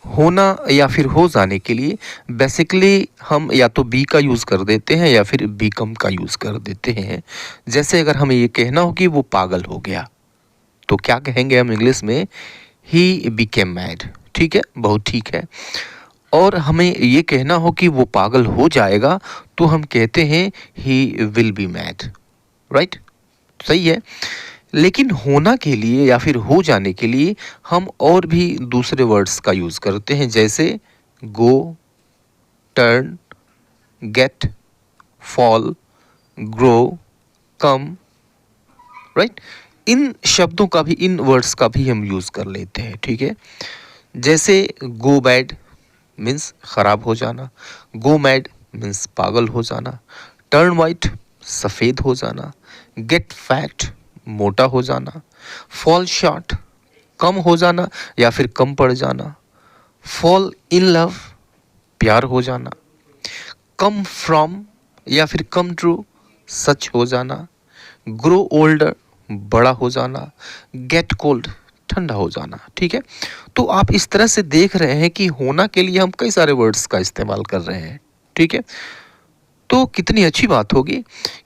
होना या फिर हो जाने के लिए बेसिकली हम या तो बी का यूज़ कर देते हैं या फिर बीकम का यूज़ कर देते हैं। जैसे अगर हमें ये कहना हो कि वो पागल हो गया, तो क्या कहेंगे हम इंग्लिश में? He became mad. ठीक है, बहुत ठीक है। और हमें ये कहना हो कि वो पागल हो जाएगा, तो हम कहते हैं he will be mad. Right, सही है। लेकिन होना के लिए या फिर हो जाने के लिए हम और भी दूसरे वर्ड्स का यूज़ करते हैं, जैसे गो, टर्न, गेट, फॉल, ग्रो, कम। राइट, इन शब्दों का भी, इन वर्ड्स का भी हम यूज़ कर लेते हैं। ठीक है, जैसे गो बैड मीन्स ख़राब हो जाना, गो मैड मीन्स पागल हो जाना, टर्न वाइट सफ़ेद हो जाना, गेट फैट मोटा हो जाना, फॉल शॉर्ट कम हो जाना या फिर कम पड़ जाना, फॉल इन लव प्यार हो जाना, कम फ्रॉम या फिर कम ट्रू सच हो जाना, ग्रो ओल्डर बड़ा हो जाना, गेट कोल्ड ठंडा हो जाना। ठीक है, तो आप इस तरह से देख रहे हैं कि होना के लिए हम कई सारे वर्ड्स का इस्तेमाल कर रहे हैं। ठीक है, तो कितनी अच्छी बात होगी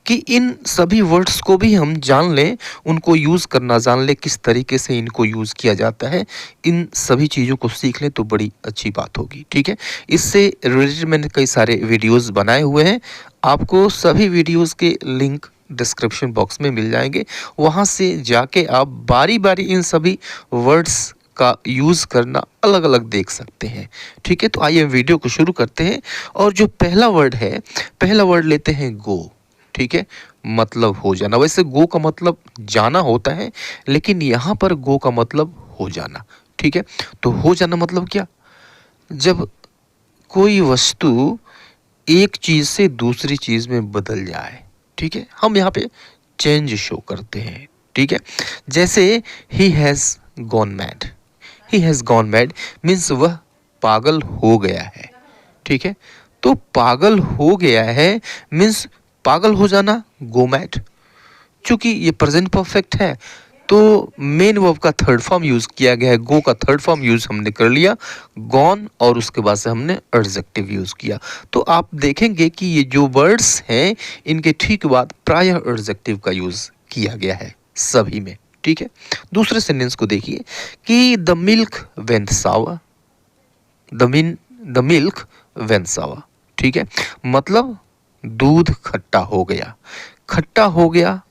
कि इन सभी वर्ड्स को भी हम जान लें, उनको यूज़ करना जान लें, किस तरीके से इनको यूज़ किया जाता है, इन सभी चीज़ों को सीख लें तो बड़ी अच्छी बात होगी। ठीक है, इससे रिलेटेड मैंने कई सारे वीडियोस बनाए हुए हैं, आपको सभी वीडियोस के लिंक डिस्क्रिप्शन बॉक्स में मिल जाएंगे, वहाँ से जाके आप बारी बारी इन सभी वर्ड्स का यूज़ करना अलग अलग देख सकते हैं। ठीक है, तो आइए वीडियो को शुरू करते हैं। और जो पहला वर्ड है, पहला वर्ड लेते हैं गो। ठीक है, मतलब हो जाना। वैसे गो का मतलब जाना होता है, लेकिन यहाँ पर गो का मतलब हो जाना। ठीक है, तो हो जाना मतलब क्या? जब कोई वस्तु एक चीज़ से दूसरी चीज़ में बदल जाए। ठीक है, हम यहाँ पे चेंज शो करते हैं। ठीक है, जैसे he has gone mad. He has gone mad means वह पागल हो गया है। ठीक है, तो पागल हो गया है मीन्स पागल हो जाना, गो मैड। चूंकि ये प्रेजेंट परफेक्ट है, तो मेन वर्ब का थर्ड फॉर्म यूज़ किया गया है, गो का थर्ड फॉर्म यूज़ हमने कर लिया, गॉन, और उसके बाद से हमने एडजेक्टिव यूज़ किया। तो आप देखेंगे कि ये जो वर्ड्स हैं, इनके ठीक बाद प्रायः एडजेक्टिव का यूज़ किया गया है सभी में। ठीक है, दूसरे सेंटेंस को देखिए कि the milk went sour. The milk went sour. ठीक है, मतलब दूध खट्टा हो गया। खट्टा हो गया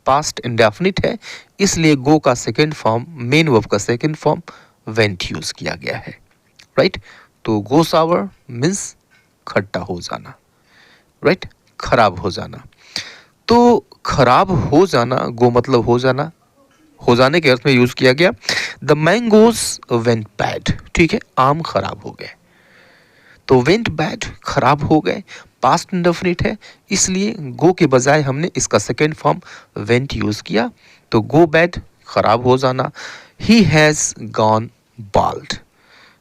पास्ट इंडेफिनिट है, इसलिए गो का सेकेंड फॉर्म, मेन वर्ब का सेकेंड फॉर्म वेंट यूज किया गया है। राइट, तो गो सावर मीन्स खट्टा हो जाना। राइट, खराब हो जाना। तो खराब हो जाना, गो मतलब हो जाना, हो जाने के अर्थ में यूज किया गया। The mangoes went bad. ठीक है, आम खराब हो गए, तो वेंट बैड खराब हो गए, पास्ट इंडेफिनिट है, इसलिए गो के बजाय हमने इसका सेकेंड फॉर्म वेंट यूज किया। तो गो बैड खराब हो जाना। ही हैज़ गॉन बाल्ड,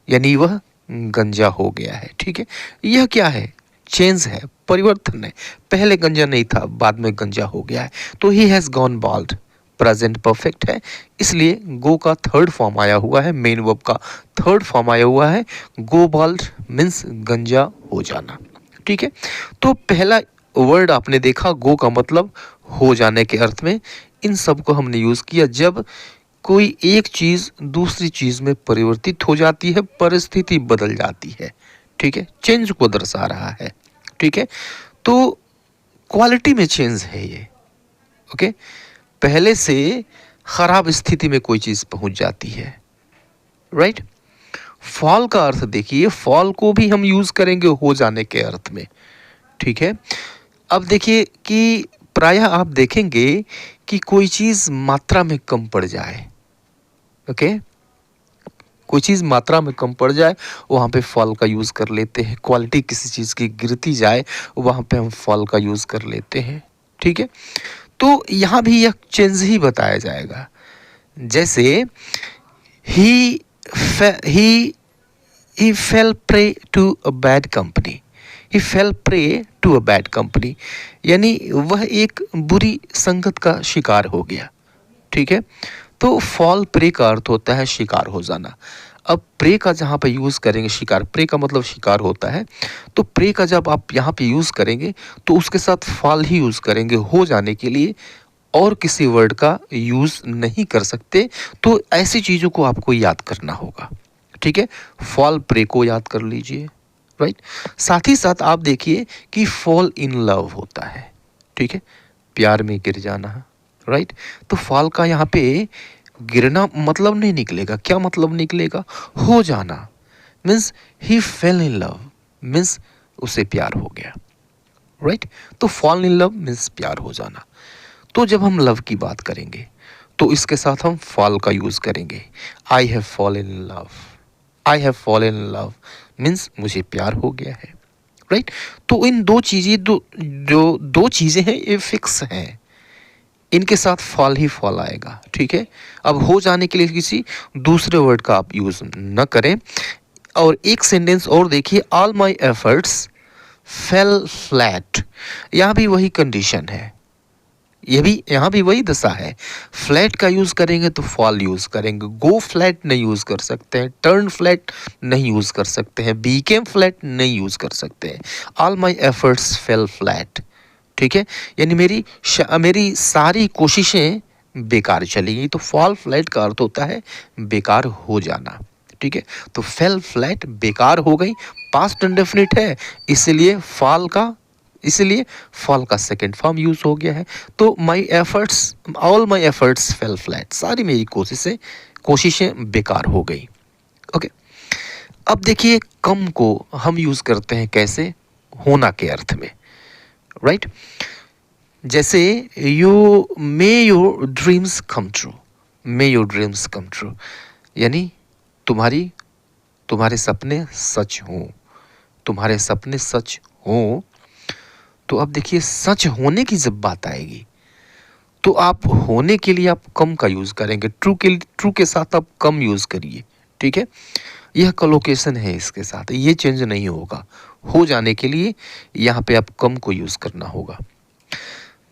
यानी वह गंजा हो गया है। ठीक है, यह क्या है? चेंज है, परिवर्तन है। पहले गंजा नहीं था, बाद में गंजा हो गया है। तो he has gone bald present perfect है, इसलिए गो का थर्ड फॉर्म आया हुआ है, मेन वर्ब का थर्ड फॉर्म आया हुआ है, गो बाल्ड मीन्स गंजा हो जाना। ठीक है, तो पहला वर्ड आपने देखा, गो का मतलब हो जाने के अर्थ में। इन सब को हमने यूज़ किया जब कोई एक चीज़ दूसरी चीज़ में परिवर्तित हो जाती है, परिस्थिति बदल जाती है। ठीक है, चेंज को दर्शा रहा है। ठीक है, तो क्वालिटी में चेंज है ये। ओके, पहले से खराब स्थिति में कोई चीज़ पहुंच जाती है। राइट, फॉल का अर्थ देखिए, फॉल को भी हम यूज़ करेंगे हो जाने के अर्थ में। ठीक है, अब देखिए कि प्रायः आप देखेंगे कि कोई चीज़ मात्रा में कम पड़ जाए। ओके, कोई चीज़ मात्रा में कम पड़ जाए, वहाँ पे फॉल का यूज़ कर लेते हैं। क्वालिटी किसी चीज़ की गिरती जाए, वहाँ पे हम फॉल का यूज़ कर लेते हैं। ठीक है, तो यहाँ भी यह चेंज ही बताया जाएगा। जैसे ही he fell prey to a bad company। he fell prey to a bad company, यानी वह एक बुरी संगत का शिकार हो गया। ठीक है, तो फॉल प्रे का अर्थ होता है शिकार हो जाना। अब प्रे का जहाँ पे यूज़ करेंगे, शिकार, प्रे का मतलब शिकार होता है, तो प्रे का जब आप यहाँ पे यूज़ करेंगे तो उसके साथ फॉल ही यूज़ करेंगे हो जाने के लिए, और किसी वर्ड का यूज़ नहीं कर सकते। तो ऐसी चीज़ों को आपको याद करना होगा, ठीक है। फॉल प्रे को याद कर लीजिए, राइट। साथ ही साथ आप देखिए कि फॉल इन लव होता है, ठीक है, प्यार में गिर जाना, राइट। तो फॉल का यहाँ पे गिरना मतलब नहीं निकलेगा, क्या मतलब निकलेगा, हो जाना, means he fail in love, means उसे प्यार हो गया, राइट। तो फॉल इन लव मीन्स प्यार हो जाना। तो जब हम लव की बात करेंगे तो इसके साथ हम फॉल का यूज़ करेंगे। I have fallen in love, I have fallen in love means मुझे प्यार हो गया है, राइट। तो इन दो चीज़ें, जो दो चीज़ें हैं ये फिक्स हैं, इनके साथ फॉल ही फॉल आएगा, ठीक है। अब हो जाने के लिए किसी दूसरे वर्ड का आप यूज़ न करें। और एक सेंटेंस और देखिए, all my efforts fail flat, यहाँ भी वही कंडीशन है, ये भी यहाँ भी वही दशा है। फ्लैट का यूज़ करेंगे तो फॉल यूज़ करेंगे, गो फ्लैट नहीं यूज़ कर सकते हैं, टर्न फ्लैट नहीं यूज़ कर सकते हैं, बीकेम फ्लैट नहीं यूज़ कर सकते हैं। All my efforts fail flat, ठीक है, यानी मेरी सारी कोशिशें बेकार चली गई। तो फॉल फ्लैट का अर्थ होता है बेकार हो जाना, ठीक है। तो फेल फ्लैट बेकार हो गई, पास्ट इंडेफिनिट है, इसलिए फॉल का सेकेंड फॉर्म यूज हो गया है। तो all my efforts fail flat, सारी मेरी कोशिशें बेकार हो गई, ओके। अब देखिए कम को हम यूज करते हैं कैसे, होना के अर्थ में, राइट। जैसे मे your dreams come true, may your dreams come true, यानी तुम्हारे सपने सच हों, तुम्हारे सपने सच हों। तो अब देखिए सच होने की जब बात आएगी तो आप होने के लिए आप कम का यूज़ करेंगे, ट्रू के साथ आप कम यूज़ करिए, ठीक है। यह कोलोकेशन है, इसके साथ ये चेंज नहीं होगा। हो जाने के लिए यहाँ पे आप कम को यूज़ करना होगा।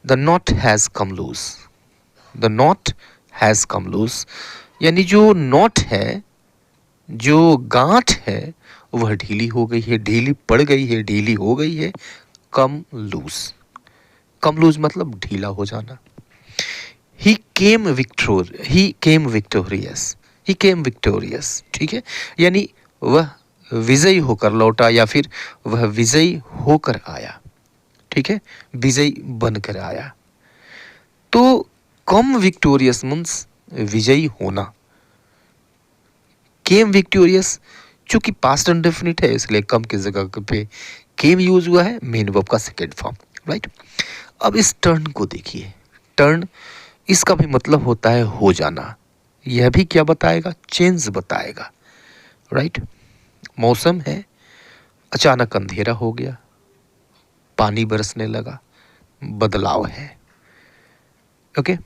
The knot has come loose, the knot has come loose, यानी जो नॉट है, जो गांठ है वह ढीली हो गई है, ढीली पड़ गई है, ढीली हो गई है। कम लूज, कम लूज मतलब ढीला हो जाना। ही केम विक्टोरियस, ठीक है, यानी वह विजयी होकर लौटा या फिर वह विजयी होकर आया, ठीक है, विजयी बनकर आया। तो कम विक्टोरियस मीन्स विजयी होना, केम विक्टोरियस चूंकि पास्ट इंडेफिनिट है इसलिए कम की जगह पे केम यूज हुआ है, मेन वर्ब का सेकेंड फॉर्म, राइट। अब इस टर्न को देखिए, टर्न इसका भी मतलब होता है हो जाना। यह भी क्या बताएगा, चेंज बताएगा, राइट। मौसम है, अचानक अंधेरा हो गया, पानी बरसने लगा, बदलाव है, ओके।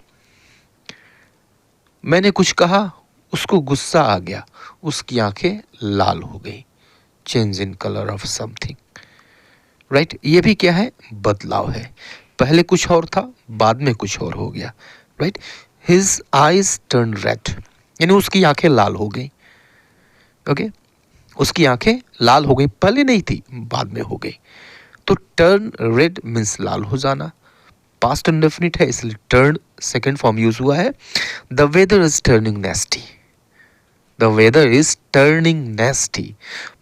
मैंने कुछ कहा, उसको गुस्सा आ गया, उसकी आंखें लाल हो गई, change in colour of something, right. ये भी क्या है, बदलाव है, पहले कुछ और था बाद में कुछ और हो गया, right. His eyes turn red, यानी उसकी आंखें लाल हो गई, ओके, उसकी आंखें लाल हो गई, पहले नहीं थी बाद में हो गई। तो टर्न रेड मीन्स लाल हो जाना, पास्ट इंडेफिनिट है इसलिए टर्न सेकेंड फॉर्म यूज हुआ है। The weather is turning nasty, the weather is turning nasty,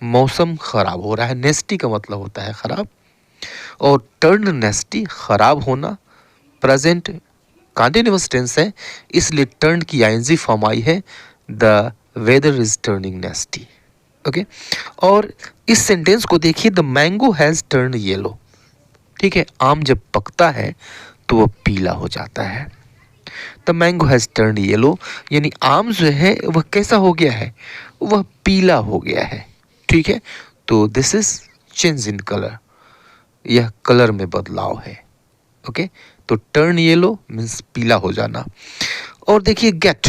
मौसम खराब हो रहा है, नेस्टी का मतलब होता है खराब, और टर्न नेस्टी खराब होना, प्रेजेंट कंटिन्यूअस टेंस है इसलिए टर्न की आईएनजी फॉर्म आई है, the weather is turning nasty, okay. और इस सेंटेंस को देखिए, the mango has turn yellow, ठीक है, आम जब पकता है तो वह पीला हो जाता है। The mango has turn yellow, यानी आम जो है वह कैसा हो गया है, वह पीला हो गया है, ठीक है। तो this is change in colour, यह कलर में बदलाव है, ओके। तो टर्न येलो मीन्स पीला हो जाना। और देखिए गेट,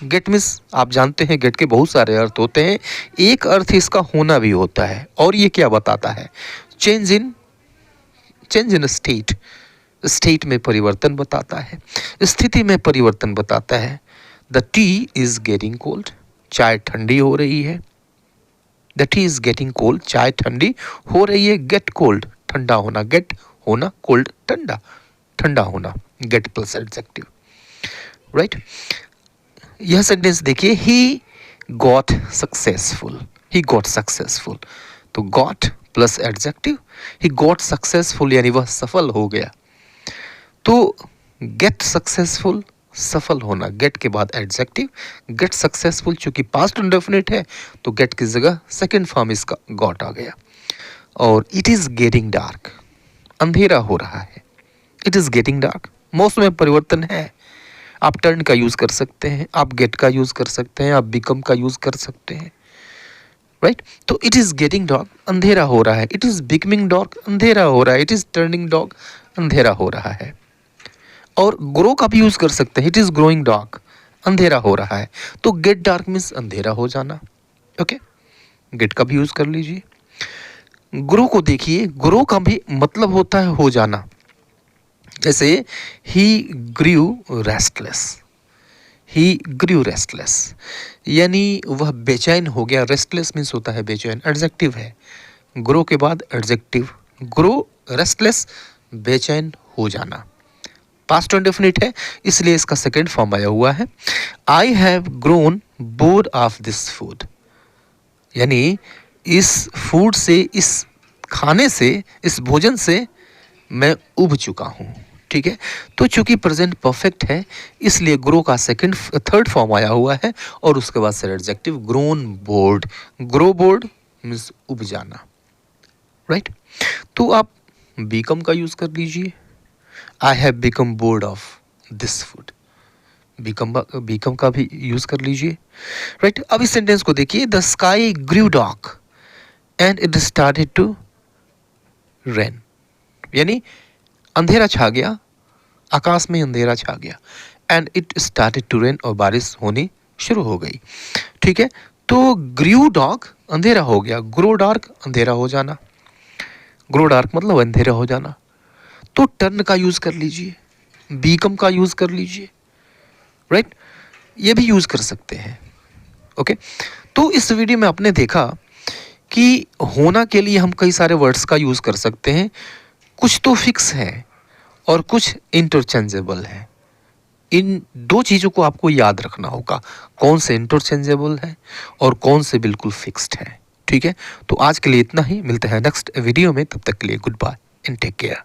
गेट मीन्स आप जानते हैं गेट के बहुत सारे अर्थ होते हैं, एक अर्थ इसका होना भी होता है, और ये क्या बताता है, चेंज इन स्टेट, स्टेट में परिवर्तन बताता है, स्थिति में परिवर्तन बताता है। The T is getting cold, चाय ठंडी हो रही है, the T is getting cold, चाय ठंडी हो रही है, गेट कोल्ड ठंडा होना, गेट होना, कोल्ड ठंडा, ठंडा होना, गेट प्लस एडजेक्टिव, राइट। यह सेंटेंस देखिए, he got successful, he got successful, तो got plus adjective, he got successful यानी वह सफल हो गया। तो गेट सक्सेसफुल सफल होना, गेट के बाद एडजेक्टिव, गेट सक्सेसफुल चूंकि पास्ट इंडेफिनिट है तो गेट की जगह सेकंड फॉर्म इसका गॉट आ गया। और इट इज गेटिंग डार्क, अंधेरा हो रहा है, इट इज गेटिंग डार्क, मौसम में परिवर्तन है। आप टर्न का यूज कर सकते हैं, आप गेट का यूज कर सकते हैं, आप बिकम का यूज कर सकते हैं, राइट। तो इट इज गेटिंग डार्क, अंधेरा हो रहा है, इट इज बिकमिंग डार्क, अंधेरा हो रहा है, इट इज टर्निंग डार्क, अंधेरा हो रहा है। और ग्रो का भी यूज कर सकते हैं, इट इज ग्रोइंग डार्क, अंधेरा हो रहा है। तो गेट डार्क मीन्स अंधेरा हो जाना, ओके, गेट का भी यूज कर लीजिए। ग्रो को देखिए, ग्रो का भी मतलब होता है हो जाना, जैसे he grew restless, he grew restless यानी वह बेचैन हो गया, रेस्टलेस मीन्स होता है बेचैन, एडजेक्टिव है, ग्रो के बाद एडजेक्टिव, ग्रो रेस्टलेस बेचैन हो जाना, पास्ट इंडेफिनिट है इसलिए इसका सेकंड फॉर्म आया हुआ है। I have grown board of this food, यानी इस फूड से, इस खाने से, इस भोजन से मैं उब चुका हूँ, ठीक है। तो चूंकि प्रेजेंट परफेक्ट है इसलिए ग्रो का थर्ड फॉर्म आया हुआ है और उसके बाद से adjective grown board, grow board means उब जाना, राइट। तो आप बीकम का यूज कर लीजिए, I have become bored of this food, become का भी यूज कर लीजिए, राइट। अब इस सेंटेंस को देखिए, the sky grew dark and it started to rain, यानी अंधेरा छा गया, आकाश में अंधेरा छा गया, and it started to rain, और बारिश होनी शुरू हो गई, ठीक है। तो ग्रीव डार्क अंधेरा हो गया, ग्रो डार्क अंधेरा हो जाना, ग्रो डार्क मतलब अंधेरा हो जाना। तो टर्न का यूज कर लीजिए, बीकम का यूज कर लीजिए, राइट, ये भी यूज कर सकते हैं, ओके। तो इस वीडियो में आपने देखा कि होना के लिए हम कई सारे वर्ड्स का यूज कर सकते हैं, कुछ तो फिक्स है और कुछ इंटरचेंजेबल है। इन दो चीज़ों को आपको याद रखना होगा, कौन से इंटरचेंजेबल है और कौन से बिल्कुल फिक्स्ड है, ठीक है। तो आज के लिए इतना ही, मिलते हैं नेक्स्ट वीडियो में, तब तक के लिए goodbye and take care.